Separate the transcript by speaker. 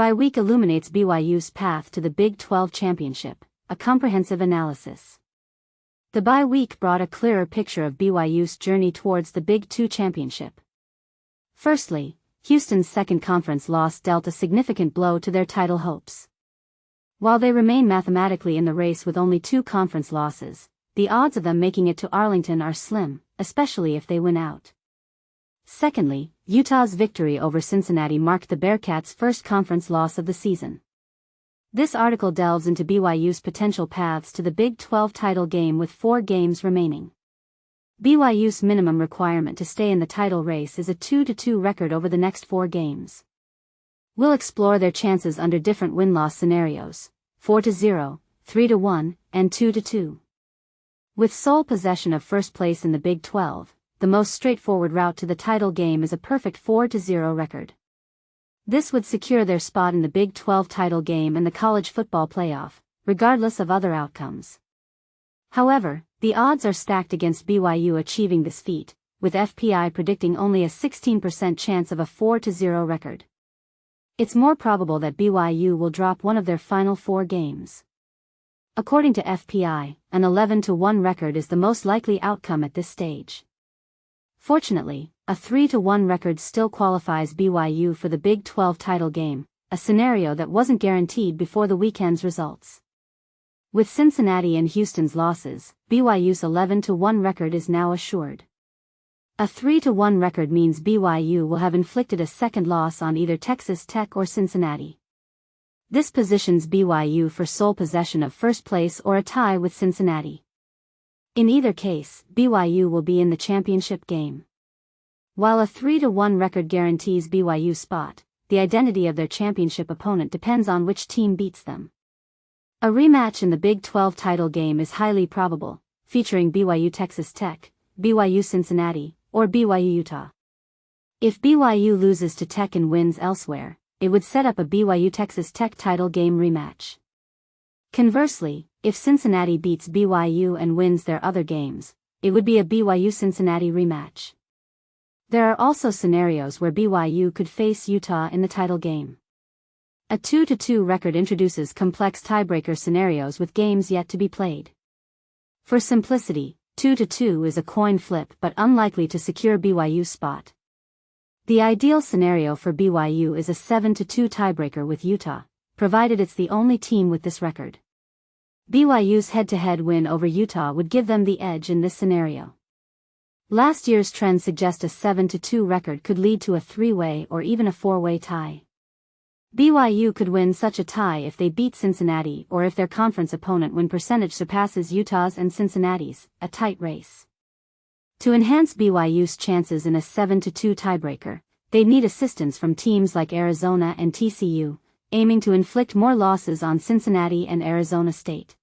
Speaker 1: Bye week illuminates BYU's path to the Big 12 championship, a comprehensive analysis. The bye week brought a clearer picture of BYU's journey towards the Big 2 championship. Firstly, Houston's second conference loss dealt a significant blow to their title hopes. While they remain mathematically in the race with only 2 conference losses, the odds of them making it to Arlington are slim, especially if they win out. Secondly, Utah's victory over Cincinnati marked the Bearcats' first conference loss of the season. This article delves into BYU's potential paths to the Big 12 title game with 4 games remaining. BYU's minimum requirement to stay in the title race is a 2-2 record over the next 4 games. We'll explore their chances under different win-loss scenarios, 4-0, 3-1, and 2-2. With sole possession of first place in the Big 12, the most straightforward route to the title game is a perfect 4-0 record. This would secure their spot in the Big 12 title game and the college football playoff, regardless of other outcomes. However, the odds are stacked against BYU achieving this feat, with FPI predicting only a 16% chance of a 4-0 record. It's more probable that BYU will drop one of their final 4 games. According to FPI, an 11-1 record is the most likely outcome at this stage. Fortunately, a 3-1 record still qualifies BYU for the Big 12 title game, a scenario that wasn't guaranteed before the weekend's results. With Cincinnati and Houston's losses, BYU's 11-1 record is now assured. A 3-1 record means BYU will have inflicted a second loss on either Texas Tech or Cincinnati. This positions BYU for sole possession of first place or a tie with Cincinnati. In either case, BYU will be in the championship game. While a 3-1 record guarantees BYU's spot, the identity of their championship opponent depends on which team beats them. A rematch in the Big 12 title game is highly probable, featuring BYU Texas Tech, BYU Cincinnati, or BYU Utah. If BYU loses to Tech and wins elsewhere, it would set up a BYU Texas Tech title game rematch. Conversely, if Cincinnati beats BYU and wins their other games, it would be a BYU Cincinnati rematch. There are also scenarios where BYU could face Utah in the title game. A 2-2 record introduces complex tiebreaker scenarios with games yet to be played. For simplicity, 2-2 is a coin flip but unlikely to secure BYU's spot. The ideal scenario for BYU is a 7-2 tiebreaker with Utah, provided it's the only team with this record. BYU's head-to-head win over Utah would give them the edge in this scenario. Last year's trends suggest a 7-2 record could lead to a 3-way or even a 4-way tie. BYU could win such a tie if they beat Cincinnati or if their conference opponent win percentage surpasses Utah's and Cincinnati's, a tight race. To enhance BYU's chances in a 7-2 tiebreaker, they'd need assistance from teams like Arizona and TCU, aiming to inflict more losses on Cincinnati and Arizona State.